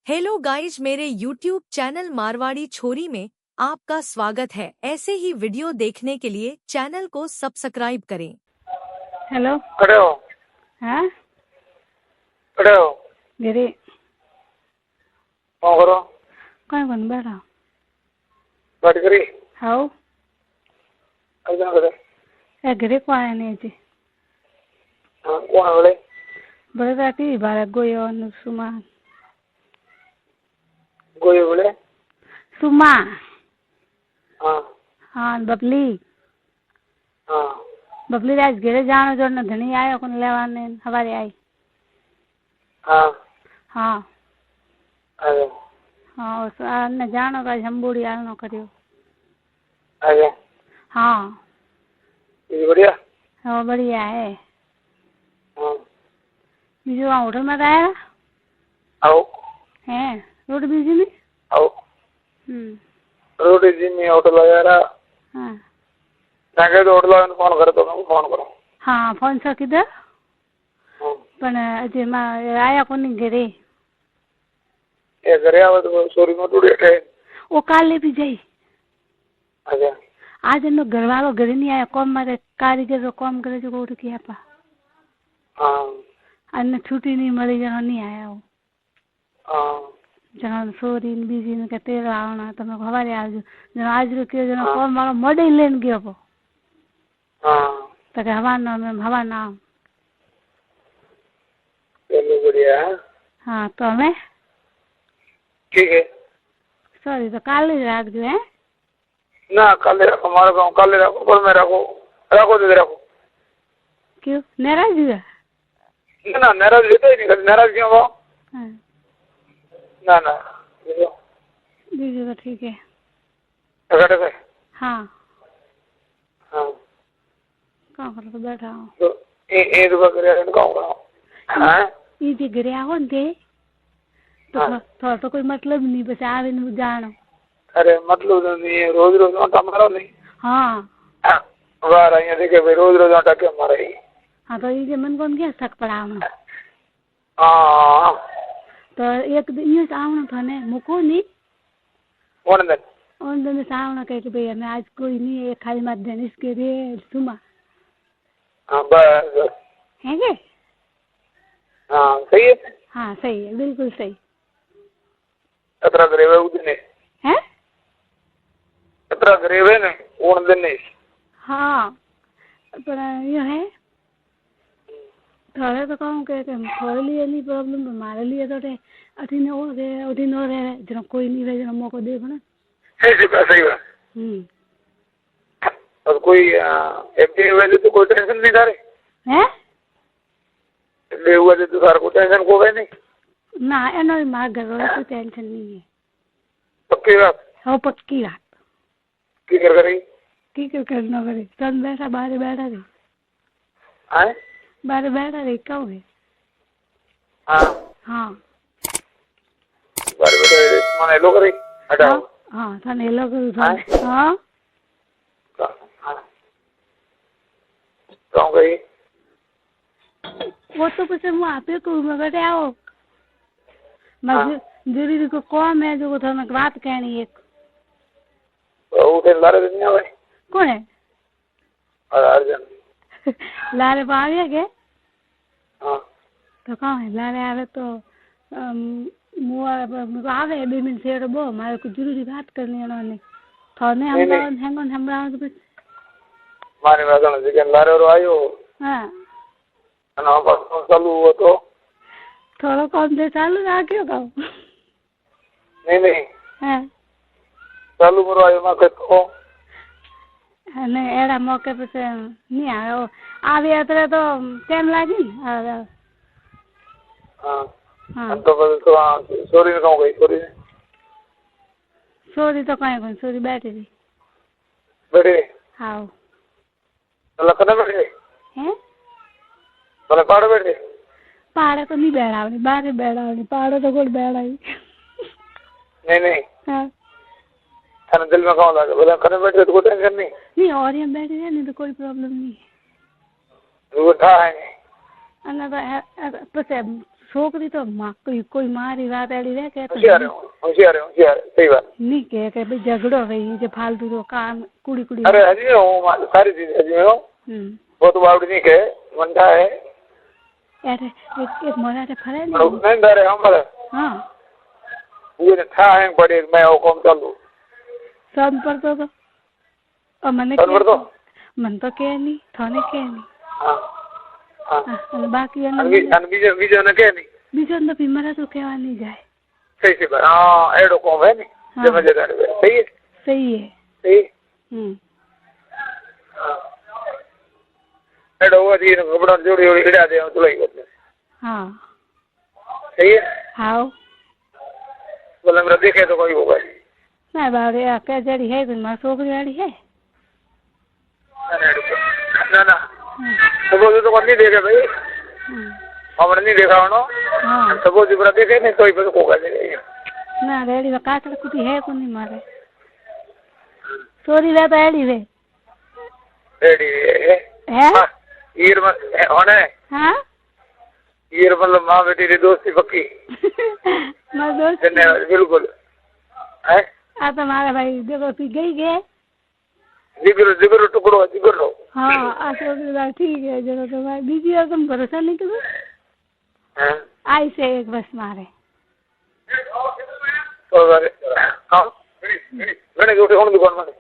Hello guys, मेरे YouTube channel Marwari छोरी में आपका स्वागत है। ऐसे ही वीडियो देखने के लिए चैनल को सब्सक्राइब करें। हेलो खड़े हो हाँ खड़े हो गिरी कौन करो कौन कौन बैठा बैठ करी हाउ अजन करे ए गिरी को आया नहीं जी कौन बोले बड़े राती बारह गोयो न सुमा गोई बोले सुमा हाँ हाँ बबली हाँ बबली राज गिरे जानो जो न धनी आयो कौन लेवाने हमारे आई हाँ हाँ अरे हाँ उस न जानो का जम्बूड़ी आनो करियो अरे हाँ ये बढ़िया हाँ बढ़िया है हाँ बीजू वहाँ होटल में आया आओ हैं रोड बीजी में आओ रोटी जी में होटल वगैरह हाँ जाके तो होटल वाले फोन करे तो मैं फोन करो हाँ फोन सो किधर हाँ पण अजय मां आया कोनी घरे ये घरे आवे तो सोरी में टूटे थे वो काले भी जाई अच्छा आज एनो घरवालो घरे नहीं आया कोम मारे कारीगर रो काम करे जो कोट किया पा हाँ अन्न छुट्टी नहीं मળી जनो नहीं आया वो हाँ जनो सोरी ने बीजी ने के तेरा आवना तमे हवारे आवजो जनो आज रो के जनो काम वालो मोडे लेन गयो पो हाँ तो के हवाना में हवाना चलो बढ़िया हाँ तो हमें ठीक है सॉरी तो काले राख जो है ना कल रखो हमारा गाँव कल रखो पर मैं रखो रखो दे रखो क्यों नाराज हुआ ना नाराज लेते ही नहीं नाराज क्यों हो हाँ ना ना देखो बीजू तो ठीक है टका टका हाँ हाँ कहाँ कर तो बैठा हूँ तो एक रुपया करे गाँव का हाँ ये जे घरे आओ ने तो थोड़ा तो कोई मतलब नहीं बस आवे न जानो अरे मतलब नहीं है रोज रोज आटा मारो नहीं हाँ वाह रही है देखे भाई रोज रोज आटा क्यों मारे हाँ तो ये मन कौन क्या शक पड़ा हम हाँ तो एक दिन ये आवनो था ने मुको नहीं कौन दिन उन दिन आवनो कह के भैया मैं आज कोई नहीं है खाली मत देने इसके रे सुमा हाँ बस है के हाँ सही है हाँ सही है बिल्कुल सही कतरा गरीब है उस दिन है कतरा गरीब है ना उन दिन नहीं हाँ पर ये है थोड़े तो कहूँ के थोड़े लिए नहीं प्रॉब्लम तो हमारे लिए तो अठीन हो रहे जनो कोई नहीं रहे जनो मौको दे ना सही बात और कोई एमपी वैसे तो कोई टेंशन नहीं करे हैं ले हुआ तो सारा को टेंशन को गए नहीं ना एनो मार घर वाले कोई टेंशन नहीं है पक्की बात हो पक्की बात की कर रही की करना करे सन बैठा बाहर बैठा रही आए बाहर बैठा रही कब है हाँ हाँ बारे बेटे माने लो करी हटाओ हाँ थाने लो करू हाँ कौन गई वो तो कुछ मैं आपे को मैं बैठे आओ मैं दीदी को कौन है जो थाने बात कहनी एक उठे लारे दिन नहीं आवे कौन है अर्जन लारे आ गया के हाँ तो कहाँ है लारे आवे तो मुझे आवे 2 मिनट से तो बो मारे को जरूरी बात करनी है उन्होंने थाने हम तो मारे वाला जिकन लारे और आयो हाँ ना बस चालू हुआ तो थोड़ा कम से चालू रखियो का नहीं हाँ चालू करो आयो मैं कहता नहीं एड़ा मौके पे से नहीं आयो आवे तो टाइम लागी हाँ हाँ तो बस तो सॉरी ने कहूँ गई सोरी तो कहीं कौन सोरी बैठी थी बैठे हाँ लखनऊ बैठे हैं भले पहाड़ बैठे पहाड़ तो नहीं बैठावनी बाहर बैठावनी पहाड़ तो कोई बैठा ही नहीं हाँ थाने दिल में कौन लगा बोला कने बैठे तो कोई टेंशन नहीं और यहाँ बैठे हैं नहीं तो कोई प्रॉब्लम नहीं वो था है अन्ना तो पसे छोकरी तो कोई मारी बात एड़ी रे के होशियार सही बात नहीं के भाई झगड़ो भाई जो फालतू तो काम कुड़ी कुड़ी अरे हजी हूँ सारी चीज हजी हूँ वो तो बावड़ी नहीं के मंडा है अरे एक मोरा रे फरे नहीं डरे हमारे हाँ ये था है बड़े मैं वो कौन चालू सब पर तो और मने मन तो के नहीं थाने के नहीं हाँ बाकी बीजो न के नहीं बीजो न भी मरा तो केवा नहीं जाए सही से बात हाँ एडो कौन है नहीं जमा जगह सही है सही एडो वो दी कपड़ा जोड़ी इड़ा दे तो लगी बदले हाँ सही है हाँ बोले मेरा देखे तो कोई होगा ना बाबरे क्या जड़ी है तुम छोकरी वाली है ना सपोज तो नहीं देखे भाई हमने नहीं देखा उन्होंने सपोज पूरा देखे नहीं कोई तो होगा ना रेडी में काकड़ कुटी है को नहीं मारे चोरी वे तो एड़ी वे रेडी है ईर होने हाँ ईर मतलब माँ बेटी की दोस्ती पक्की मैं दोस्त बिल्कुल है आ तुम्हारा भाई देखो पी गई गे जिगर टुकड़ो जिगर लो हाँ अच्छा ठीक है चलो तुम्हारा बीजी और तुम भरोसा नहीं करो आई से एक बस मारे तो हाँ मैंने उठे दुकान में